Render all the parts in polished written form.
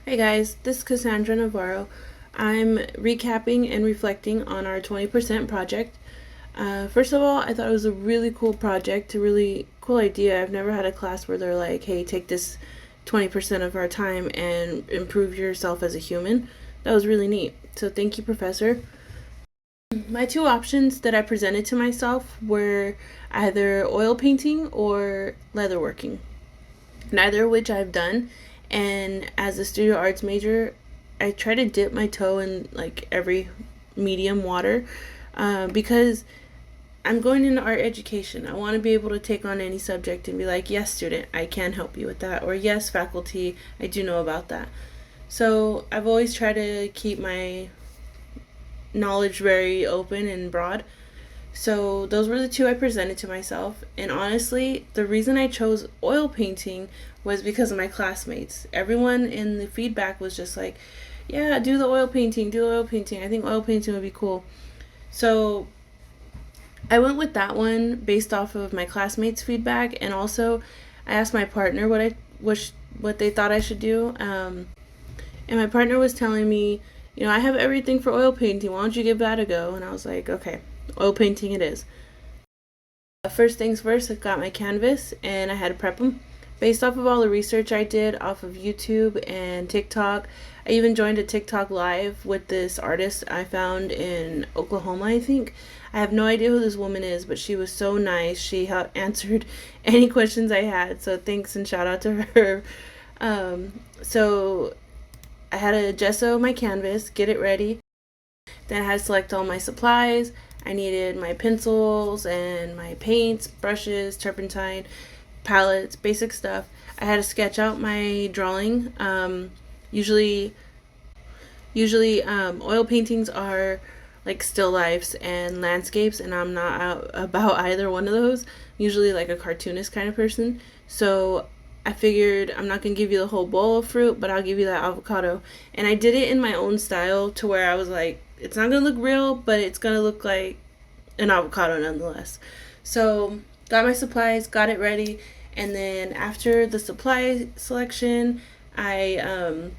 Hey guys, this is Cassandra Navarro. I'm recapping and reflecting on our 20% project. First of all, I thought it was a really cool project, a really cool idea. I've never had a class where they're like, hey, take this 20% of our time and improve yourself as a human. That was really neat. So thank you, Professor. My two options that I presented to myself were either oil painting or leatherworking, neither of which I've done. And as a studio arts major, I try to dip my toe in like every medium water because I'm going into art education. I want to be able to take on any subject and be like, yes, student, I can help you with that. Or yes, faculty, I do know about that. So I've always tried to keep my knowledge very open and broad. So those were the two I presented to myself. And honestly, the reason I chose oil painting was because of my classmates. Everyone in the feedback was just like, yeah, do the oil painting, do the oil painting. I think oil painting would be cool. So I went with that one based off of my classmates' feedback, and also I asked my partner what they thought I should do. And my partner was telling me, I have everything for oil painting. Why don't you give that a go? And I was like, okay, oil painting it is. First things first, I got my canvas and I had to prep them. Based off of all the research I did off of YouTube and TikTok, I even joined a TikTok live with this artist I found in Oklahoma, I think. I have no idea who this woman is, but she was so nice. She answered any questions I had, so thanks and shout out to her. So I had to gesso my canvas, get it ready. Then I had to select all my supplies. I needed my pencils and my paints, brushes, turpentine, palettes, basic stuff. I had to sketch out my drawing. Usually, oil paintings are like still lifes and landscapes, and I'm not out about either one of those. Usually like a cartoonist kind of person. So I figured I'm not going to give you the whole bowl of fruit, but I'll give you that avocado. And I did it in my own style to where I was like, it's not going to look real, but it's going to look like an avocado nonetheless. So got my supplies, got it ready, and then after the supply selection, I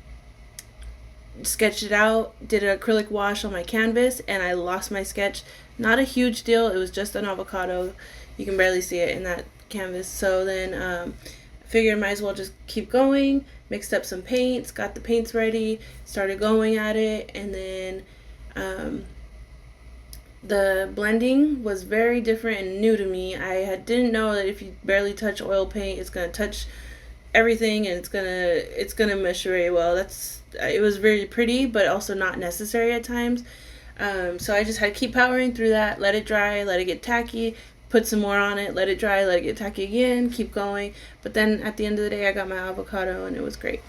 sketched it out, did an acrylic wash on my canvas, and I lost my sketch. Not a huge deal, it was just an avocado. You can barely see it in that canvas. So then figured might as well just keep going, mixed up some paints, got the paints ready, started going at it, and then the blending was very different and new to me. Didn't know that if you barely touch oil paint, it's gonna touch everything and it's gonna mesh very well. It was very pretty, but also not necessary at times. So I just had to keep powering through that, let it dry, let it get tacky, put some more on it, let it dry, let it get tacky again, keep going. But then at the end of the day, I got my avocado and it was great.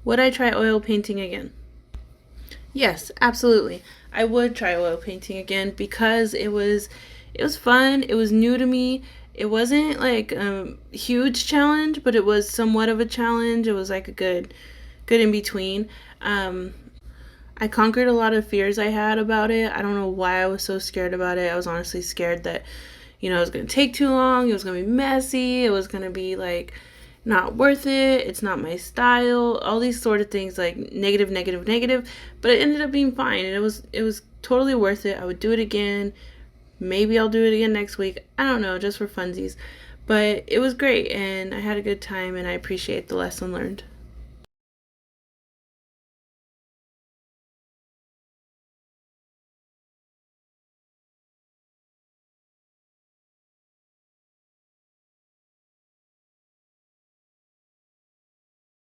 Would I try oil painting again? Yes, absolutely. I would try oil painting again because it was fun. It was new to me. It wasn't like a huge challenge, but it was somewhat of a challenge. It was like a good in between. I conquered a lot of fears I had about it. I don't know why I was so scared about it. I was honestly scared that, it was going to take too long. It was going to be messy. It was going to be like not worth it. It's not my style. All these sort of things like negative, negative, negative. But it ended up being fine. And it was totally worth it. I would do it again. Maybe I'll do it again next week. I don't know, just for funsies. But it was great and I had a good time and I appreciate the lesson learned.